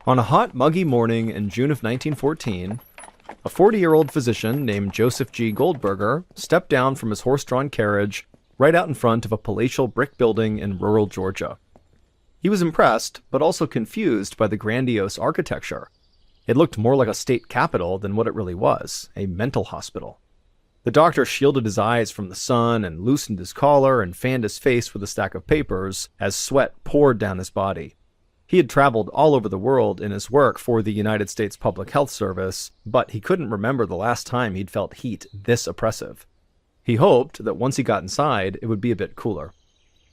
On a hot, muggy morning in June of 1914, a 40-year-old physician named Joseph G. Goldberger stepped down from his horse-drawn carriage right out in front of a palatial brick building in rural Georgia. He was impressed, but also confused by the grandiose architecture. It looked more like a state capitol than what it really was, a mental hospital. The doctor shielded his eyes from the sun and loosened his collar and fanned his face with a stack of papers as sweat poured down his body. He had traveled all over the world in his work for the United States Public Health Service, but he couldn't remember the last time he'd felt heat this oppressive. He hoped that once he got inside, it would be a bit cooler.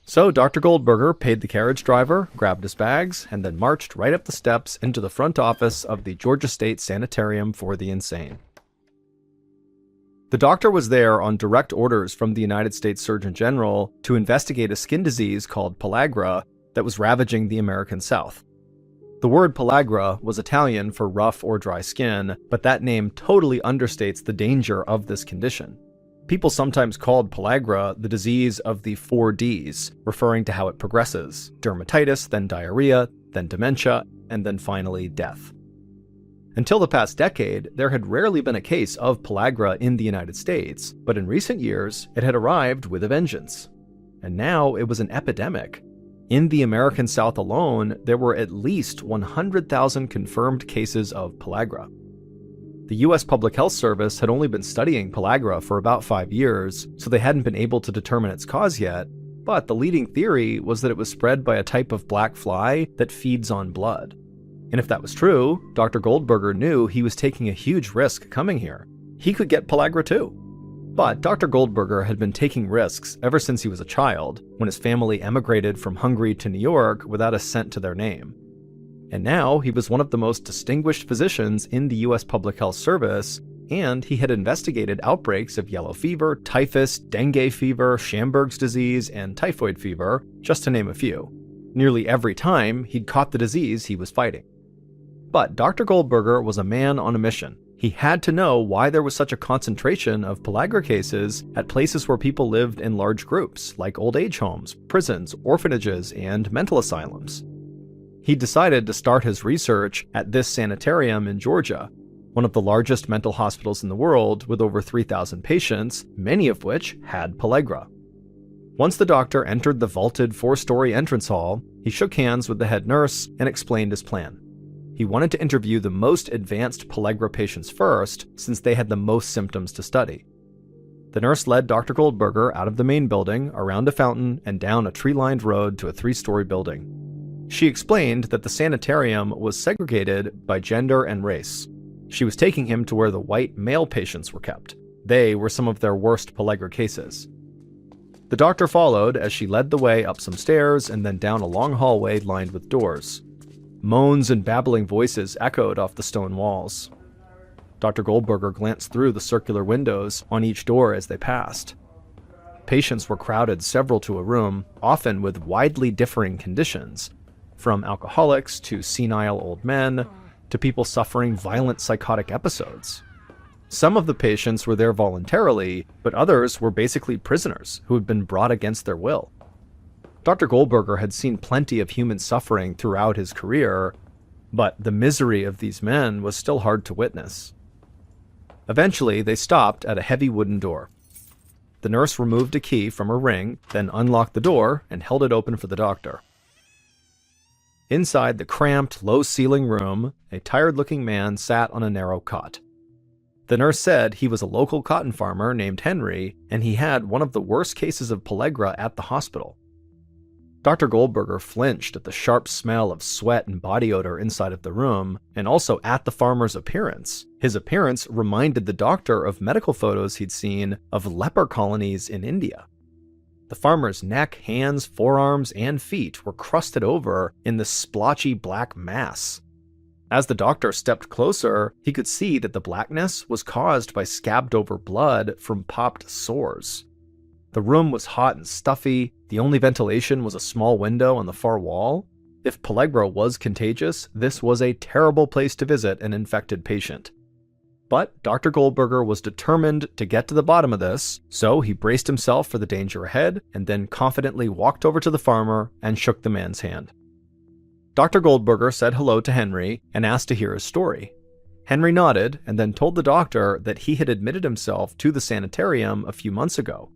So Dr. Goldberger paid the carriage driver, grabbed his bags, and then marched right up the steps into the front office of the Georgia State Sanitarium for the Insane. The doctor was there on direct orders from the United States Surgeon General to investigate a skin disease called pellagra that was ravaging the American South. The word pellagra was Italian for rough or dry skin, but that name totally understates the danger of this condition. People sometimes called pellagra the disease of the 4 Ds, referring to how it progresses: dermatitis, then diarrhea, then dementia, and then finally death. Until the past decade, there had rarely been a case of pellagra in the United States, but in recent years, it had arrived with a vengeance. And now it was an epidemic. In the American South alone, there were at least 100,000 confirmed cases of pellagra. The U.S. Public Health Service had only been studying pellagra for about 5 years, so they hadn't been able to determine its cause yet, but the leading theory was that it was spread by a type of black fly that feeds on blood. And if that was true, Dr. Goldberger knew he was taking a huge risk coming here. He could get pellagra too. But Dr. Goldberger had been taking risks ever since he was a child, when his family emigrated from Hungary to New York without a cent to their name. And now he was one of the most distinguished physicians in the U.S. Public Health Service, and he had investigated outbreaks of yellow fever, typhus, dengue fever, Schamberg's disease, and typhoid fever, just to name a few. Nearly every time, he'd caught the disease he was fighting. But Dr. Goldberger was a man on a mission. He had to know why there was such a concentration of pellagra cases at places where people lived in large groups, like old age homes, prisons, orphanages, and mental asylums. He decided to start his research at this sanitarium in Georgia, one of the largest mental hospitals in the world with over 3,000 patients, many of which had pellagra. Once the doctor entered the vaulted 4-story entrance hall, he shook hands with the head nurse and explained his plan. He wanted to interview the most advanced pellagra patients first, since they had the most symptoms to study. The nurse led Dr. Goldberger out of the main building, around a fountain, and down a tree-lined road to a 3-story building. She explained that the sanitarium was segregated by gender and race. She was taking him to where the white male patients were kept. They were some of their worst pellagra cases. The doctor followed as she led the way up some stairs and then down a long hallway lined with doors. Moans and babbling voices echoed off the stone walls. Dr. Goldberger glanced through the circular windows on each door as they passed. Patients were crowded several to a room, often with widely differing conditions, from alcoholics to senile old men to people suffering violent psychotic episodes. Some of the patients were there voluntarily, but others were basically prisoners who had been brought against their will. Dr. Goldberger had seen plenty of human suffering throughout his career, but the misery of these men was still hard to witness. Eventually, they stopped at a heavy wooden door. The nurse removed a key from her ring, then unlocked the door and held it open for the doctor. Inside the cramped, low-ceiling room, a tired-looking man sat on a narrow cot. The nurse said he was a local cotton farmer named Henry, and he had one of the worst cases of pellagra at the hospital. Dr. Goldberger flinched at the sharp smell of sweat and body odor inside of the room, and also at the farmer's appearance. His appearance reminded the doctor of medical photos he'd seen of leper colonies in India. The farmer's neck, hands, forearms, and feet were crusted over in this splotchy black mass. As the doctor stepped closer, he could see that the blackness was caused by scabbed-over blood from popped sores. The room was hot and stuffy. The only ventilation was a small window on the far wall. If pellagra was contagious, this was a terrible place to visit an infected patient. But Dr. Goldberger was determined to get to the bottom of this, so he braced himself for the danger ahead and then confidently walked over to the farmer and shook the man's hand. Dr. Goldberger said hello to Henry and asked to hear his story. Henry nodded and then told the doctor that he had admitted himself to the sanitarium a few months ago.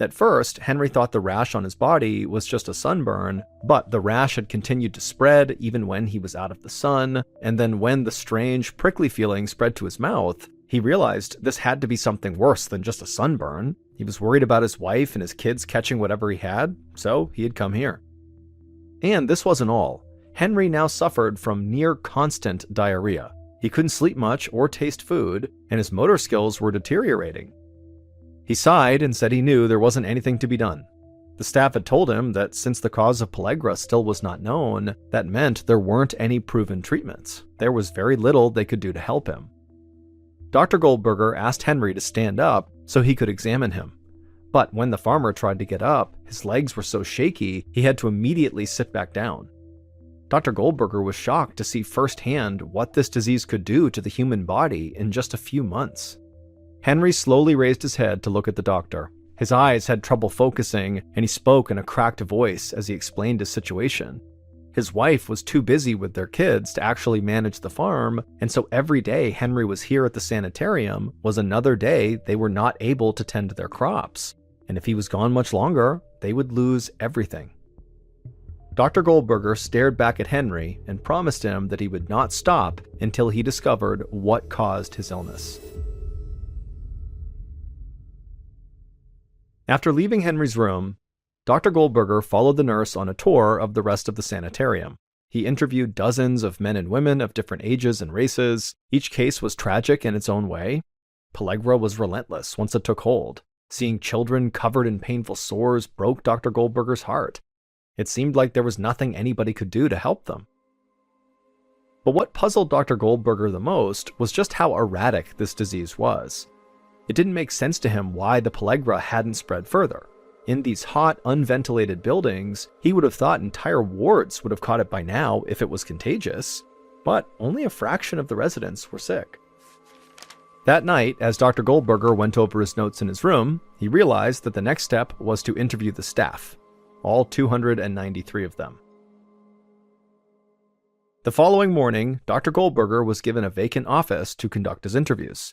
At first, Henry thought the rash on his body was just a sunburn, but the rash had continued to spread even when he was out of the sun, and then when the strange, prickly feeling spread to his mouth, he realized this had to be something worse than just a sunburn. He was worried about his wife and his kids catching whatever he had, so he had come here. And this wasn't all. Henry now suffered from near constant diarrhea. He couldn't sleep much or taste food, and his motor skills were deteriorating. He sighed and said he knew there wasn't anything to be done. The staff had told him that since the cause of pellagra still was not known, that meant there weren't any proven treatments. There was very little they could do to help him. Dr. Goldberger asked Henry to stand up so he could examine him. But when the farmer tried to get up, his legs were so shaky he had to immediately sit back down. Dr. Goldberger was shocked to see firsthand what this disease could do to the human body in just a few months. Henry slowly raised his head to look at the doctor. His eyes had trouble focusing, and he spoke in a cracked voice as he explained his situation. His wife was too busy with their kids to actually manage the farm, and so every day Henry was here at the sanitarium was another day they were not able to tend to their crops. And if he was gone much longer, they would lose everything. Dr. Goldberger stared back at Henry and promised him that he would not stop until he discovered what caused his illness. After leaving Henry's room, Dr. Goldberger followed the nurse on a tour of the rest of the sanitarium. He interviewed dozens of men and women of different ages and races. Each case was tragic in its own way. Pellagra was relentless once it took hold. Seeing children covered in painful sores broke Dr. Goldberger's heart. It seemed like there was nothing anybody could do to help them. But what puzzled Dr. Goldberger the most was just how erratic this disease was. It didn't make sense to him why the pellagra hadn't spread further. In these hot, unventilated buildings, he would have thought entire wards would have caught it by now if it was contagious, but only a fraction of the residents were sick. That night, as Dr. Goldberger went over his notes in his room, he realized that the next step was to interview the staff, all 293 of them. The following morning, Dr. Goldberger was given a vacant office to conduct his interviews.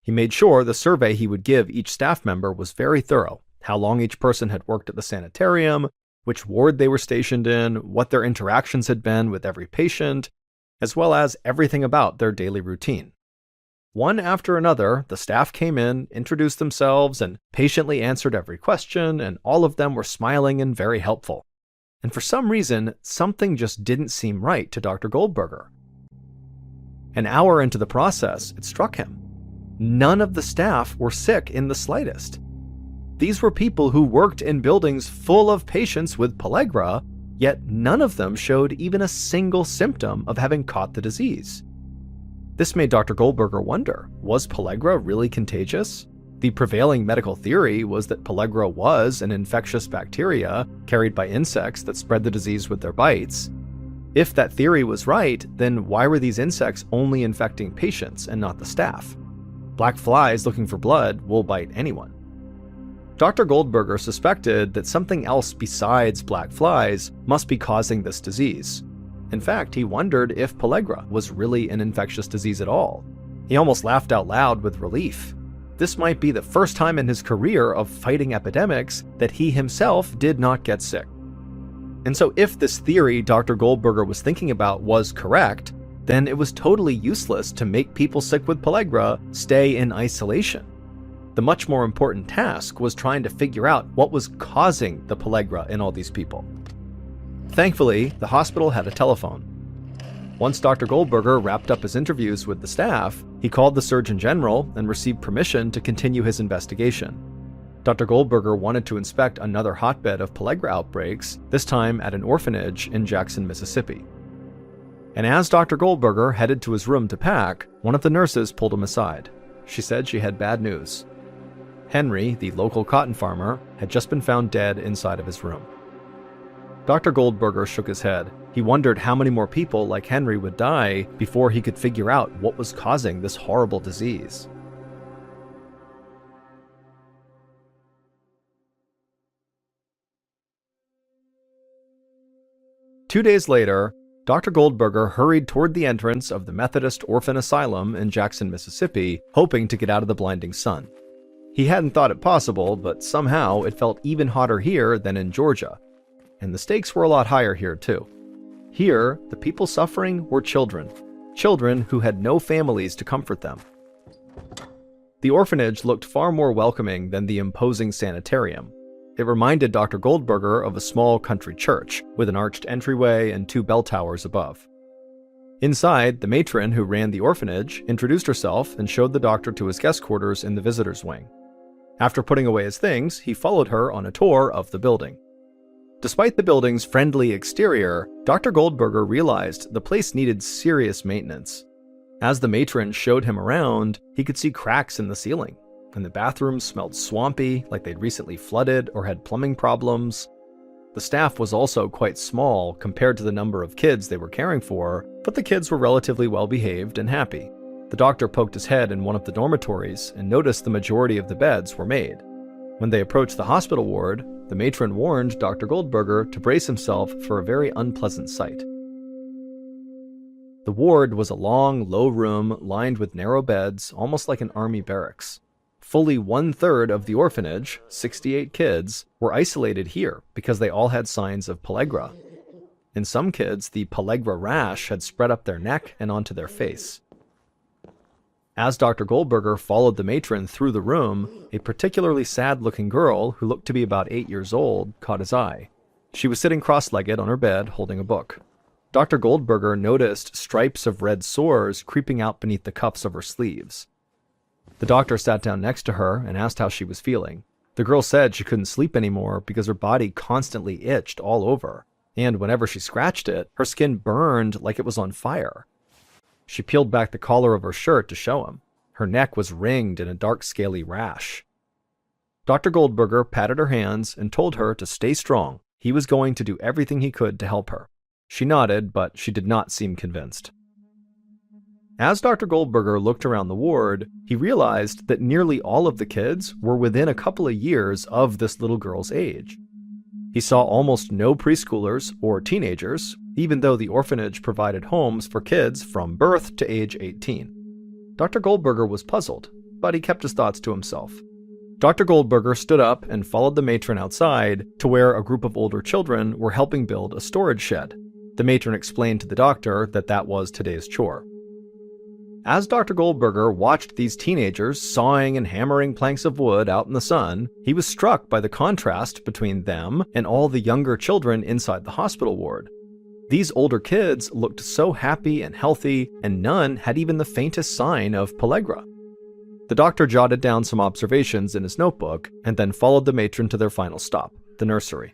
He made sure the survey he would give each staff member was very thorough: how long each person had worked at the sanitarium, which ward they were stationed in, what their interactions had been with every patient, as well as everything about their daily routine. One after another, the staff came in, introduced themselves, and patiently answered every question, and all of them were smiling and very helpful. And for some reason, something just didn't seem right to Dr. Goldberger. An hour into the process, it struck him. None of the staff were sick in the slightest. These were people who worked in buildings full of patients with pellagra, yet none of them showed even a single symptom of having caught the disease. This made Dr. Goldberger wonder, was pellagra really contagious? The prevailing medical theory was that pellagra was an infectious bacteria carried by insects that spread the disease with their bites. If that theory was right, then why were these insects only infecting patients and not the staff? Black flies looking for blood will bite anyone. Dr. Goldberger suspected that something else besides black flies must be causing this disease. In fact, he wondered if pellagra was really an infectious disease at all. He almost laughed out loud with relief. This might be the first time in his career of fighting epidemics that he himself did not get sick. And so if this theory Dr. Goldberger was thinking about was correct, then it was totally useless to make people sick with pellagra stay in isolation. The much more important task was trying to figure out what was causing the pellagra in all these people. Thankfully, the hospital had a telephone. Once Dr. Goldberger wrapped up his interviews with the staff, he called the Surgeon General and received permission to continue his investigation. Dr. Goldberger wanted to inspect another hotbed of pellagra outbreaks, this time at an orphanage in Jackson, Mississippi. And as Dr. Goldberger headed to his room to pack, one of the nurses pulled him aside. She said she had bad news. Henry, the local cotton farmer, had just been found dead inside of his room. Dr. Goldberger shook his head. He wondered how many more people like Henry would die before he could figure out what was causing this horrible disease. Two days later, Dr. Goldberger hurried toward the entrance of the Methodist Orphan Asylum in Jackson, Mississippi, hoping to get out of the blinding sun. He hadn't thought it possible, but somehow it felt even hotter here than in Georgia. And the stakes were a lot higher here, too. Here, the people suffering were children. Children who had no families to comfort them. The orphanage looked far more welcoming than the imposing sanitarium. It reminded Dr. Goldberger of a small country church, with an arched entryway and 2 bell towers above. Inside, the matron who ran the orphanage introduced herself and showed the doctor to his guest quarters in the visitors' wing. After putting away his things, he followed her on a tour of the building. Despite the building's friendly exterior, Dr. Goldberger realized the place needed serious maintenance. As the matron showed him around, he could see cracks in the ceiling, and the bathrooms smelled swampy, like they'd recently flooded or had plumbing problems. The staff was also quite small compared to the number of kids they were caring for, but the kids were relatively well behaved and happy. The doctor poked his head in one of the dormitories and noticed the majority of the beds were made. When they approached the hospital ward, the matron warned Dr. Goldberger to brace himself for a very unpleasant sight. The ward was a long, low room lined with narrow beds, almost like an army barracks. Fully 1/3 of the orphanage, 68 kids, were isolated here because they all had signs of pellagra. In some kids, the pellagra rash had spread up their neck and onto their face. As Dr. Goldberger followed the matron through the room, a particularly sad-looking girl who looked to be about 8 years old caught his eye. She was sitting cross-legged on her bed holding a book. Dr. Goldberger noticed stripes of red sores creeping out beneath the cuffs of her sleeves. The doctor sat down next to her and asked how she was feeling. The girl said she couldn't sleep anymore because her body constantly itched all over, and whenever she scratched it, her skin burned like it was on fire. She peeled back the collar of her shirt to show him. Her neck was ringed in a dark, scaly rash. Dr. Goldberger patted her hands and told her to stay strong. He was going to do everything he could to help her. She nodded, but she did not seem convinced. As Dr. Goldberger looked around the ward, he realized that nearly all of the kids were within a couple of years of this little girl's age. He saw almost no preschoolers or teenagers, even though the orphanage provided homes for kids from birth to age 18. Dr. Goldberger was puzzled, but he kept his thoughts to himself. Dr. Goldberger stood up and followed the matron outside to where a group of older children were helping build a storage shed. The matron explained to the doctor that that was today's chore. As Dr. Goldberger watched these teenagers sawing and hammering planks of wood out in the sun, he was struck by the contrast between them and all the younger children inside the hospital ward. These older kids looked so happy and healthy, and none had even the faintest sign of pellagra. The doctor jotted down some observations in his notebook and then followed the matron to their final stop, the nursery.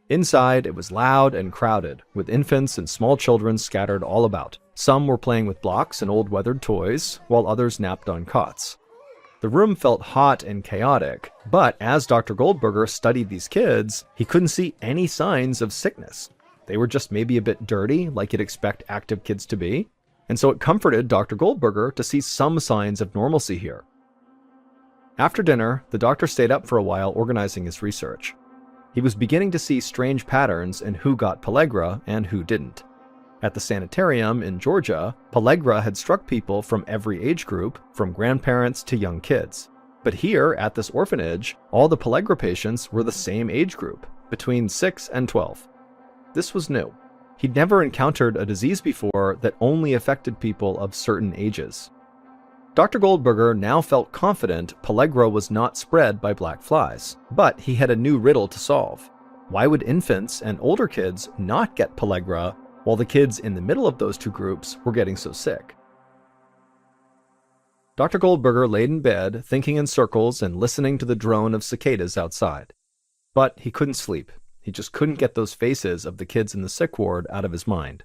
Inside, it was loud and crowded, with infants and small children scattered all about. Some were playing with blocks and old weathered toys, while others napped on cots. The room felt hot and chaotic, but as Dr. Goldberger studied these kids, he couldn't see any signs of sickness. They were just maybe a bit dirty, like you'd expect active kids to be, and so it comforted Dr. Goldberger to see some signs of normalcy here. After dinner, the doctor stayed up for a while organizing his research. He was beginning to see strange patterns in who got pellagra and who didn't. At the sanitarium in Georgia, pellagra had struck people from every age group, from grandparents to young kids. But here, at this orphanage, all the pellagra patients were the same age group, between 6 and 12. This was new. He'd never encountered a disease before that only affected people of certain ages. Dr. Goldberger now felt confident pellagra was not spread by black flies, but he had a new riddle to solve. Why would infants and older kids not get pellagra while the kids in the middle of those two groups were getting so sick? Dr. Goldberger laid in bed, thinking in circles and listening to the drone of cicadas outside. But he couldn't sleep. He just couldn't get those faces of the kids in the sick ward out of his mind.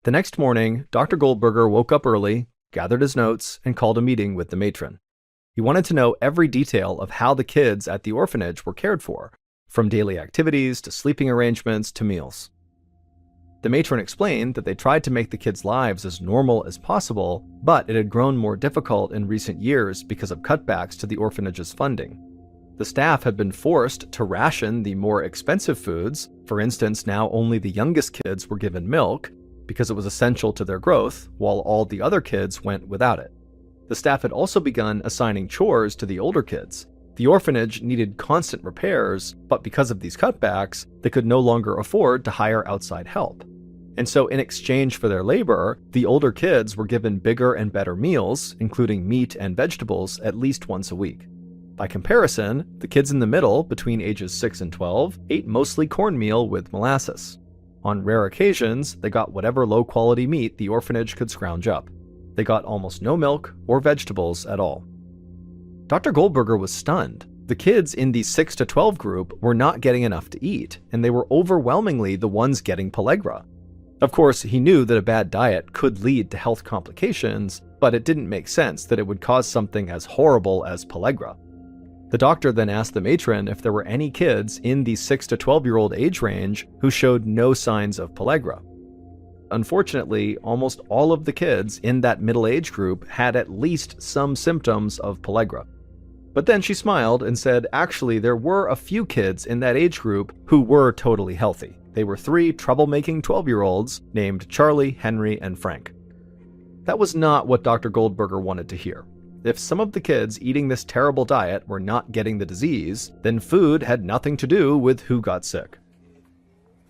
The next morning, Dr. Goldberger woke up early, gathered his notes, and called a meeting with the matron. He wanted to know every detail of how the kids at the orphanage were cared for, from daily activities to sleeping arrangements to meals. The matron explained that they tried to make the kids' lives as normal as possible, but it had grown more difficult in recent years because of cutbacks to the orphanage's funding. The staff had been forced to ration the more expensive foods. For instance, now only the youngest kids were given milk because it was essential to their growth, while all the other kids went without it. The staff had also begun assigning chores to the older kids. The orphanage needed constant repairs, but because of these cutbacks, they could no longer afford to hire outside help. And so in exchange for their labor, the older kids were given bigger and better meals, including meat and vegetables, at least once a week. By comparison, the kids in the middle, between ages 6 and 12, ate mostly cornmeal with molasses. On rare occasions, they got whatever low-quality meat the orphanage could scrounge up. They got almost no milk or vegetables at all. Dr. Goldberger was stunned. The kids in the 6 to 12 group were not getting enough to eat, and they were overwhelmingly the ones getting pellagra. Of course, he knew that a bad diet could lead to health complications, but it didn't make sense that it would cause something as horrible as pellagra. The doctor then asked the matron if there were any kids in the 6 to 12-year-old age range who showed no signs of pellagra. Unfortunately, almost all of the kids in that middle age group had at least some symptoms of pellagra. But then she smiled and said actually there were a few kids in that age group who were totally healthy. They were 3 troublemaking 12-year-olds named Charlie, Henry, and Frank. That was not what Dr. Goldberger wanted to hear. If some of the kids eating this terrible diet were not getting the disease, then food had nothing to do with who got sick.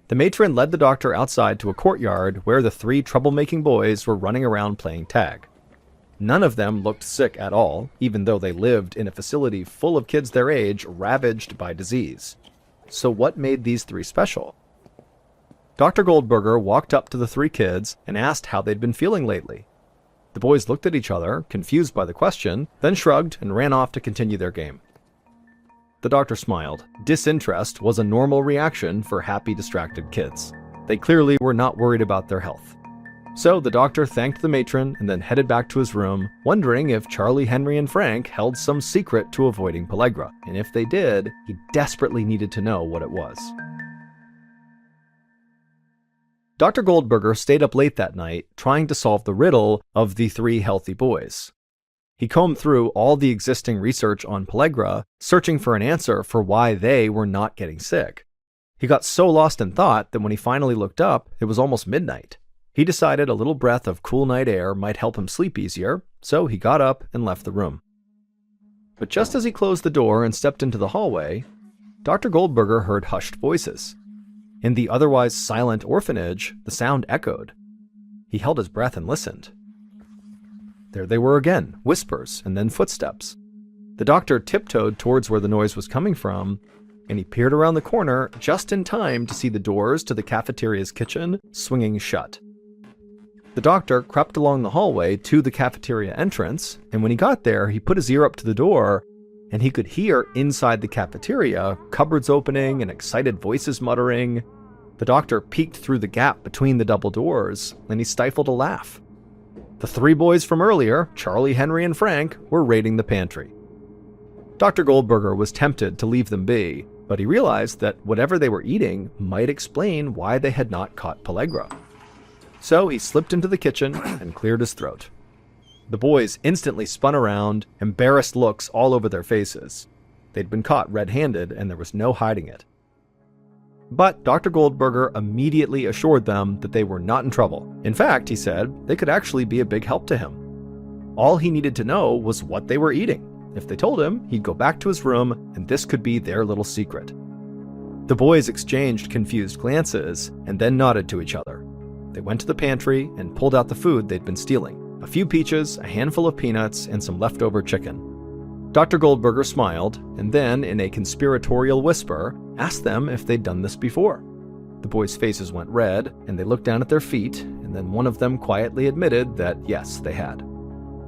The matron led the doctor outside to a courtyard where the 3 troublemaking boys were running around playing tag. None of them looked sick at all, even though they lived in a facility full of kids their age ravaged by disease. So what made these 3 special? Dr. Goldberger walked up to the 3 kids and asked how they'd been feeling lately. The boys looked at each other, confused by the question, then shrugged and ran off to continue their game. The doctor smiled. Disinterest was a normal reaction for happy, distracted kids. They clearly were not worried about their health. So the doctor thanked the matron and then headed back to his room, wondering if Charlie, Henry, and Frank held some secret to avoiding pellagra. And if they did, he desperately needed to know what it was. Dr. Goldberger stayed up late that night trying to solve the riddle of the 3 healthy boys. He combed through all the existing research on pellagra, searching for an answer for why they were not getting sick. He got so lost in thought that when he finally looked up, it was almost midnight. He decided a little breath of cool night air might help him sleep easier, so he got up and left the room. But just as he closed the door and stepped into the hallway, Dr. Goldberger heard hushed voices. In the otherwise silent orphanage, the sound echoed. He held his breath and listened. There they were again, whispers and then footsteps. The doctor tiptoed towards where the noise was coming from, and he peered around the corner just in time to see the doors to the cafeteria's kitchen swinging shut. The doctor crept along the hallway to the cafeteria entrance, and when he got there, he put his ear up to the door, and he could hear inside the cafeteria cupboards opening and excited voices muttering. The doctor peeked through the gap between the double doors, and he stifled a laugh. The 3 boys from earlier, Charlie, Henry, and Frank, were raiding the pantry. Dr. Goldberger was tempted to leave them be, but he realized that whatever they were eating might explain why they had not caught pellagra. So he slipped into the kitchen and cleared his throat. The boys instantly spun around, embarrassed looks all over their faces. They'd been caught red-handed, and there was no hiding it. But Dr. Goldberger immediately assured them that they were not in trouble. In fact, he said, they could actually be a big help to him. All he needed to know was what they were eating. If they told him, he'd go back to his room, and this could be their little secret. The boys exchanged confused glances, and then nodded to each other. They went to the pantry and pulled out the food they'd been stealing. A few peaches, a handful of peanuts, and some leftover chicken. Dr. Goldberger smiled, and then, in a conspiratorial whisper, asked them if they'd done this before. The boys' faces went red, and they looked down at their feet, and then one of them quietly admitted that yes, they had.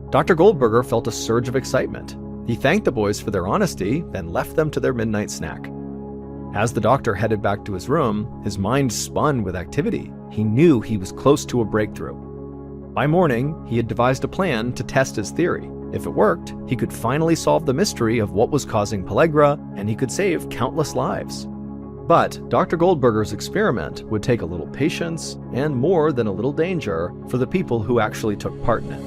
Dr. Goldberger felt a surge of excitement. He thanked the boys for their honesty, then left them to their midnight snack. As the doctor headed back to his room, his mind spun with activity. He knew he was close to a breakthrough. By morning, he had devised a plan to test his theory. If it worked, he could finally solve the mystery of what was causing pellagra, and he could save countless lives. But Dr. Goldberger's experiment would take a little patience and more than a little danger for the people who actually took part in it.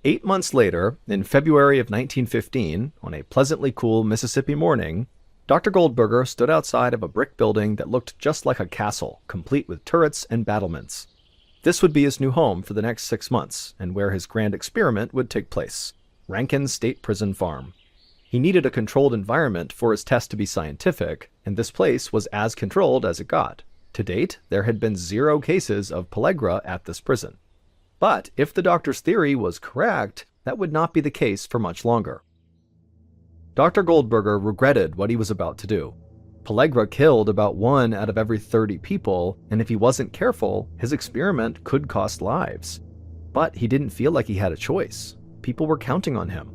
8 months later, in February of 1915, on a pleasantly cool Mississippi morning, Dr. Goldberger stood outside of a brick building that looked just like a castle, complete with turrets and battlements. This would be his new home for the next 6 months, and where his grand experiment would take place, Rankin State Prison Farm. He needed a controlled environment for his test to be scientific, and this place was as controlled as it got. To date, there had been 0 cases of pellagra at this prison. But if the doctor's theory was correct, that would not be the case for much longer. Dr. Goldberger regretted what he was about to do. Pellagra killed about 1 out of every 30 people, and if he wasn't careful, his experiment could cost lives. But he didn't feel like he had a choice. People were counting on him.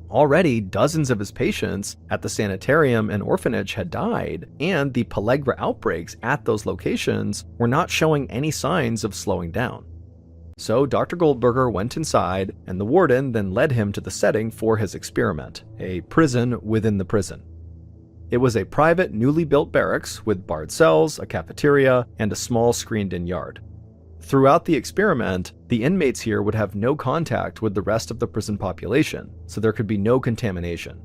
Already, dozens of his patients at the sanitarium and orphanage had died, and the pellagra outbreaks at those locations were not showing any signs of slowing down. So Dr. Goldberger went inside, and the warden then led him to the setting for his experiment, a prison within the prison. It was a private, newly built barracks with barred cells, a cafeteria, and a small screened-in yard. Throughout the experiment, the inmates here would have no contact with the rest of the prison population, so there could be no contamination.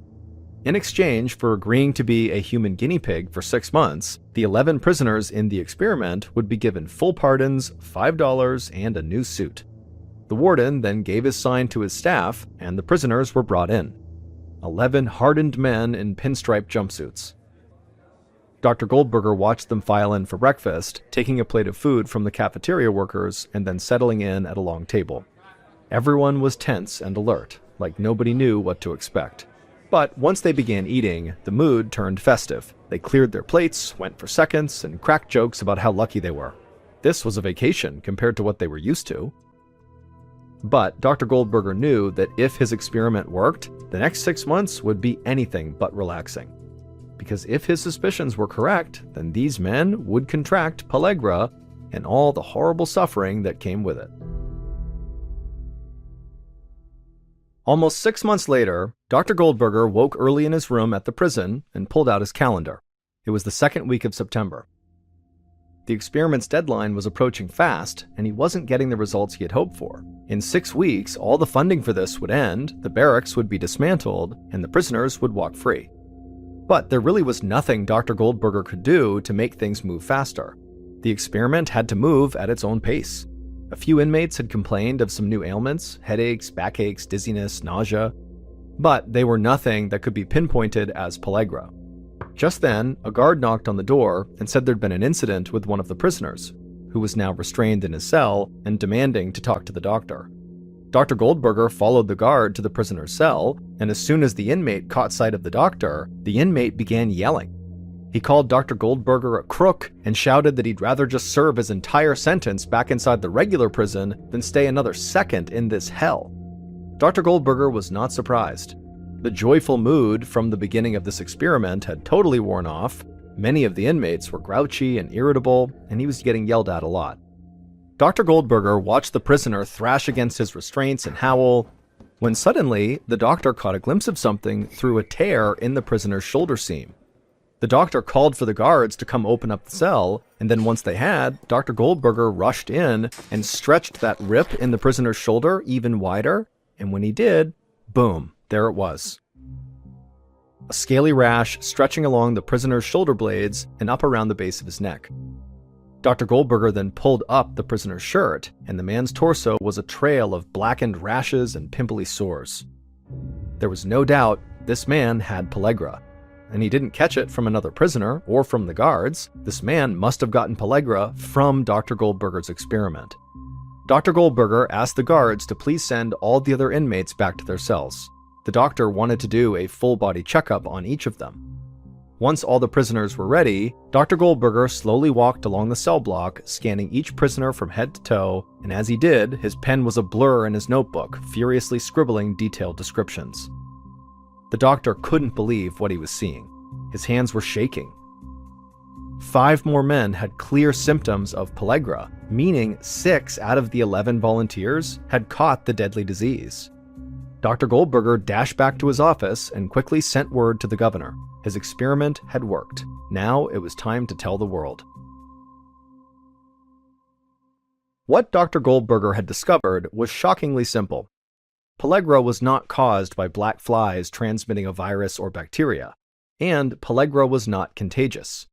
In exchange for agreeing to be a human guinea pig for 6 months, the 11 prisoners in the experiment would be given full pardons, $5, and a new suit. The warden then gave his sign to his staff, and the prisoners were brought in. 11 hardened men in pinstripe jumpsuits. Dr. Goldberger watched them file in for breakfast, taking a plate of food from the cafeteria workers and then settling in at a long table. Everyone was tense and alert, like nobody knew what to expect. But once they began eating, the mood turned festive. They cleared their plates, went for seconds, and cracked jokes about how lucky they were. This was a vacation compared to what they were used to. But Dr. Goldberger knew that if his experiment worked, the next 6 months would be anything but relaxing. Because if his suspicions were correct, then these men would contract pellagra and all the horrible suffering that came with it. Almost 6 months later, Dr. Goldberger woke early in his room at the prison and pulled out his calendar. It was the 2nd week of September. The experiment's deadline was approaching fast, and he wasn't getting the results he had hoped for. In 6 weeks, all the funding for this would end, the barracks would be dismantled, and the prisoners would walk free. But there really was nothing Dr. Goldberger could do to make things move faster. The experiment had to move at its own pace. A few inmates had complained of some new ailments, headaches, backaches, dizziness, nausea, but they were nothing that could be pinpointed as pellagra. Just then, a guard knocked on the door and said there'd been an incident with one of the prisoners, who was now restrained in his cell and demanding to talk to the doctor. Dr. Goldberger followed the guard to the prisoner's cell, and as soon as the inmate caught sight of the doctor, the inmate began yelling. He called Dr. Goldberger a crook and shouted that he'd rather just serve his entire sentence back inside the regular prison than stay another second in this hell. Dr. Goldberger was not surprised. The joyful mood from the beginning of this experiment had totally worn off. Many of the inmates were grouchy and irritable, and he was getting yelled at a lot. Dr. Goldberger watched the prisoner thrash against his restraints and howl, when suddenly the doctor caught a glimpse of something through a tear in the prisoner's shoulder seam. The doctor called for the guards to come open up the cell, and then once they had, Dr. Goldberger rushed in and stretched that rip in the prisoner's shoulder even wider, and when he did, boom, there it was. A scaly rash stretching along the prisoner's shoulder blades and up around the base of his neck. Dr. Goldberger then pulled up the prisoner's shirt, and the man's torso was a trail of blackened rashes and pimply sores. There was no doubt this man had pellagra. And he didn't catch it from another prisoner or from the guards. This man must have gotten pellagra from Dr. Goldberger's experiment. Dr. Goldberger asked the guards to please send all the other inmates back to their cells. The doctor wanted to do a full-body checkup on each of them. Once all the prisoners were ready, Dr. Goldberger slowly walked along the cell block, scanning each prisoner from head to toe, and as he did, his pen was a blur in his notebook, furiously scribbling detailed descriptions. The doctor couldn't believe what he was seeing. His hands were shaking. 5 more men had clear symptoms of pellagra, meaning 6 out of the 11 volunteers had caught the deadly disease. Dr. Goldberger dashed back to his office and quickly sent word to the governor. His experiment had worked. Now it was time to tell the world. What Dr. Goldberger had discovered was shockingly simple. pellagra was not caused by black flies transmitting a virus or bacteria, and pellagra was not contagious.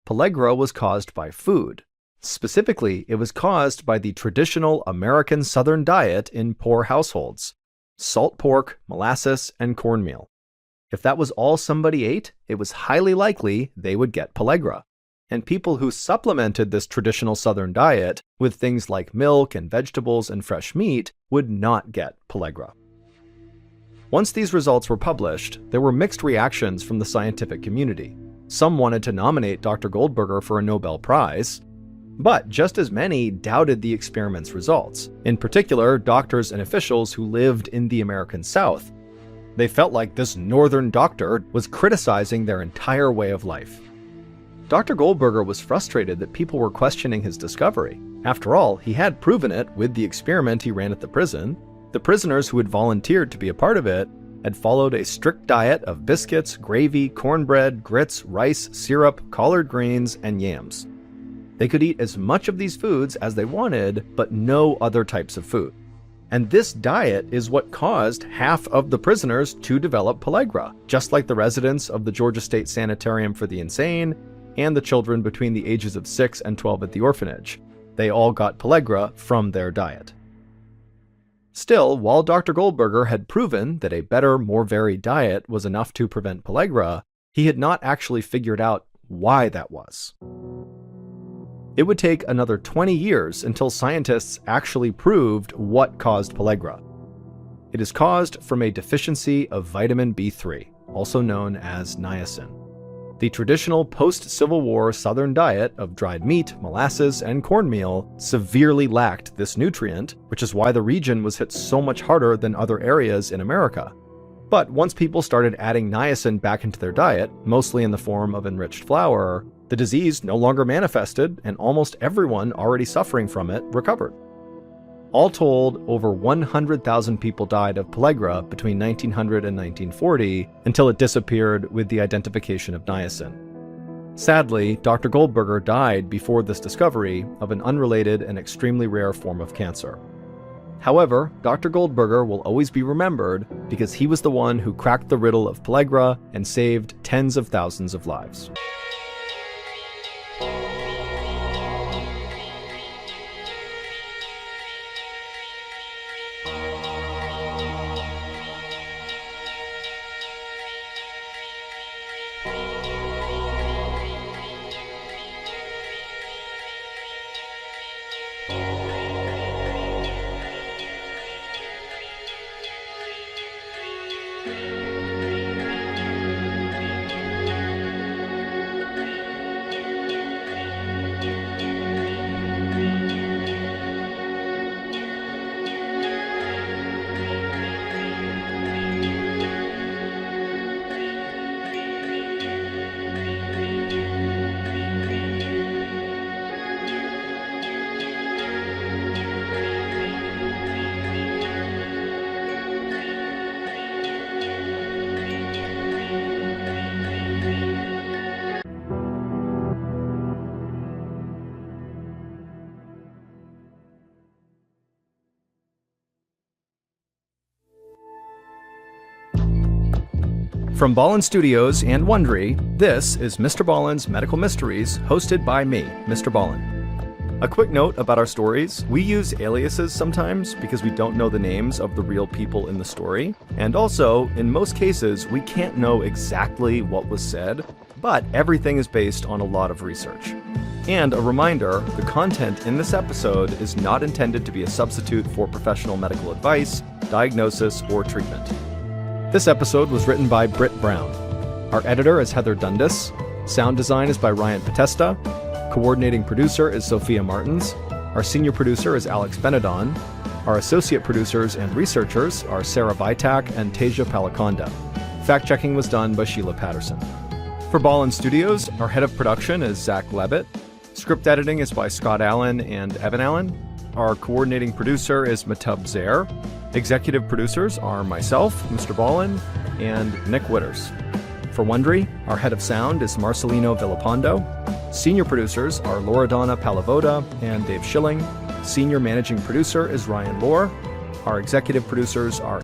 Pellagra was caused by food. Specifically, it was caused by the traditional American Southern diet in poor households: salt pork, molasses, and cornmeal. If that was all somebody ate, it was highly likely they would get pellagra. And people who supplemented this traditional Southern diet with things like milk and vegetables and fresh meat would not get pellagra. Once these results were published, there were mixed reactions from the scientific community. Some wanted to nominate Dr. Goldberger for a Nobel Prize, but just as many doubted the experiment's results, in particular doctors and officials who lived in the American South. They felt like this northern doctor was criticizing their entire way of life. Dr. Goldberger was frustrated that people were questioning his discovery. After all, he had proven it with the experiment he ran at the prison. The prisoners who had volunteered to be a part of it had followed a strict diet of biscuits, gravy, cornbread, grits, rice, syrup, collard greens, and yams. They could eat as much of these foods as they wanted, but no other types of food. And this diet is what caused half of the prisoners to develop pellagra, just like the residents of the Georgia State Sanitarium for the Insane and the children between the ages of 6 and 12 at the orphanage. They all got pellagra from their diet. Still, while Dr. Goldberger had proven that a better, more varied diet was enough to prevent pellagra, he had not actually figured out why that was. It would take another 20 years until scientists actually proved what caused pellagra. It is caused from a deficiency of vitamin B3, also known as niacin. The traditional post-Civil War Southern diet of dried meat, molasses, and cornmeal severely lacked this nutrient, which is why the region was hit so much harder than other areas in America. But once people started adding niacin back into their diet, mostly in the form of enriched flour, the disease no longer manifested, and almost everyone already suffering from it recovered. All told, over 100,000 people died of pellagra between 1900 and 1940 until it disappeared with the identification of niacin. Sadly, Dr. Goldberger died before this discovery of an unrelated and extremely rare form of cancer. However, Dr. Goldberger will always be remembered because he was the one who cracked the riddle of pellagra and saved tens of thousands of lives. From Ballin Studios and Wondery, this is MrBallen's Medical Mysteries, hosted by me, Mr. Ballen. A quick note about our stories: we use aliases sometimes because we don't know the names of the real people in the story, and also, in most cases, we can't know exactly what was said, but everything is based on a lot of research. And a reminder, the content in this episode is not intended to be a substitute for professional medical advice, diagnosis, or treatment. This episode was written by Britt Brown. Our editor is Heather Dundas. Sound design is by Ryan Potesta. Coordinating producer is Sophia Martins. Our senior producer is Alex Benedon. Our associate producers and researchers are Sarah Vitak and Teja Palakonda. Fact-checking was done by Sheila Patterson. For Ballin Studios, our head of production is Zach Levitt. Script editing is by Scott Allen and Evan Allen. Our coordinating producer is Matub Zaire. Executive producers are myself, Mr. Ballen, and Nick Witters. For Wondery, our head of sound is Marcelino Villapando. Senior producers are Loredana Palavoda and Dave Schilling. Senior managing producer is Ryan Lohr. Our executive producers are